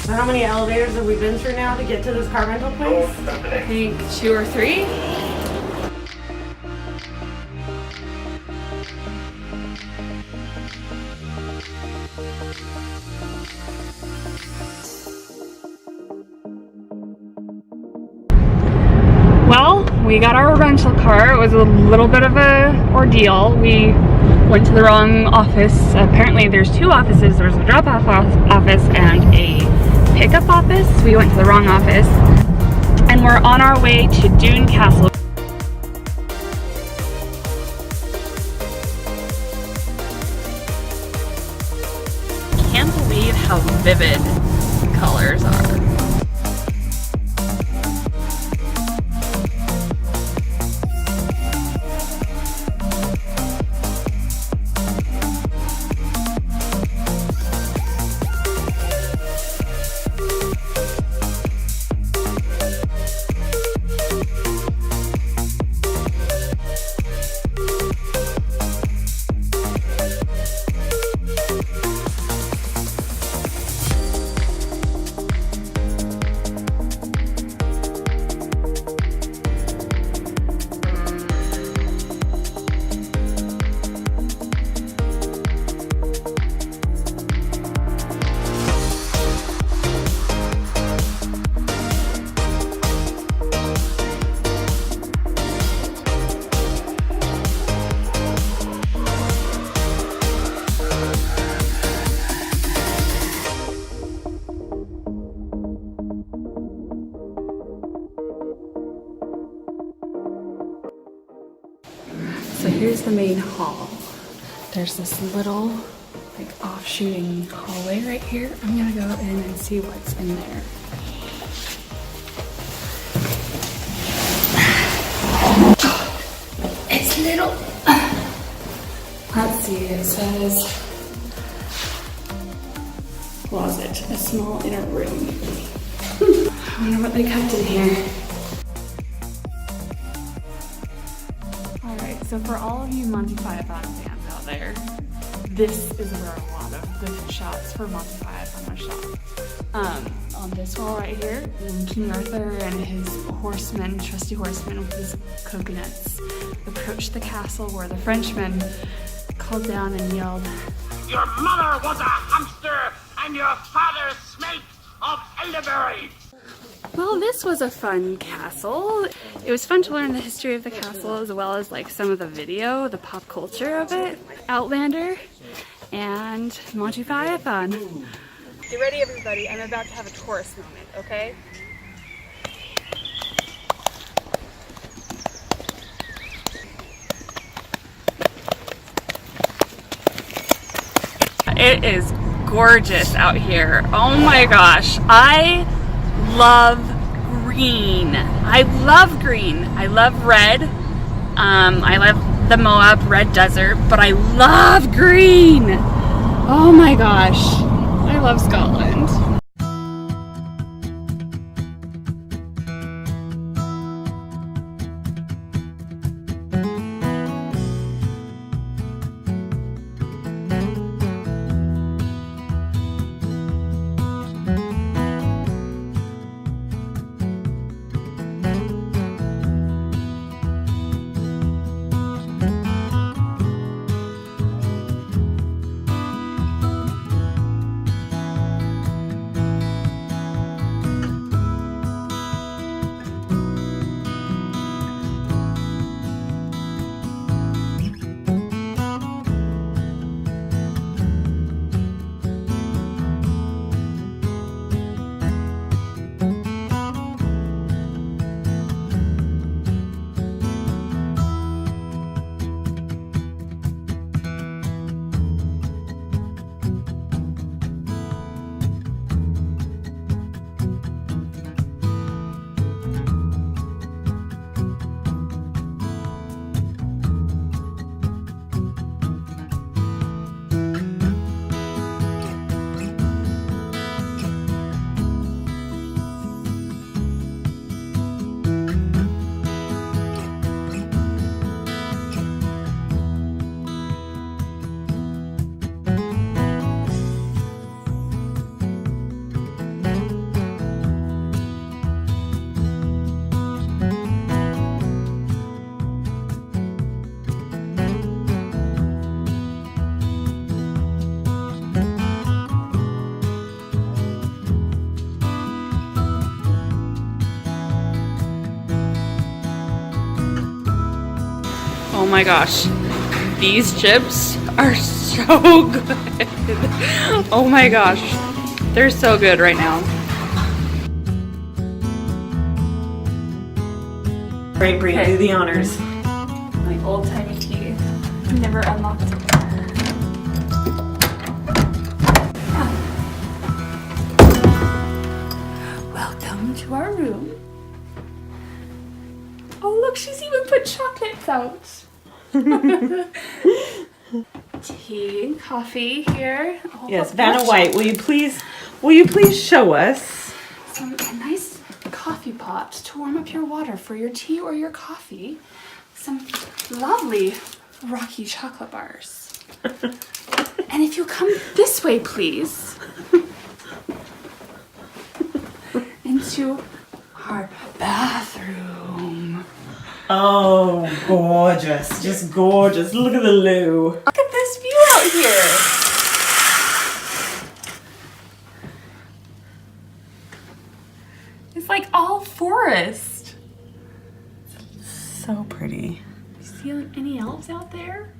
So how many elevators have we been through now to get to this car rental place? I think 2 or 3. Well, we got our rental car. It was a little bit of a ordeal. We went to the wrong office. Apparently there's 2 offices. There's a drop-off office and a pickup office. We went to the wrong office. And we're on our way to Doune Castle. Can't believe how vivid the colors are. So here's the main hall. There's this little like offshooting hallway right here. I'm gonna go in and see what's in there. It's little. Let's see, it says closet, a small inner room. I wonder what they kept in here. So for all of you Monty Python fans out there, this is where a lot of the shots for Monty Python are shot. On this wall right here, when King Arthur and his horsemen, trusty horsemen with his coconuts, approached the castle where the Frenchmen called down and yelled, "Your mother was a hamster and your father snake of elderberry." Well, this was a fun castle. It was fun to learn the history of the castle as well as like some of the video, the pop culture of it, Outlander, and Monty Python. Get ready everybody, I'm about to have a tourist moment, okay? It is gorgeous out here. Oh my gosh, I love green. I love green. I love red. I love the Moab red desert, but I love green. Oh my gosh. I love Scotland. Oh my gosh. These chips are so good. Oh my gosh. They're so good right now. Right, Bree, do the honors. My old-timey tea. Never unlocked it. Welcome to our room. Oh look, she's even put chocolates out. Tea and coffee here. Oh, Yes, look, Vanna look, White, will you please show us? a nice coffee pot to warm up your water for your tea or your coffee. Some lovely rocky chocolate bars. And if you come this way, please, into our bathroom. Oh, gorgeous. Just gorgeous. Look at the loo. Look at this view out here. It's like all forest. So pretty. You see any elves out there?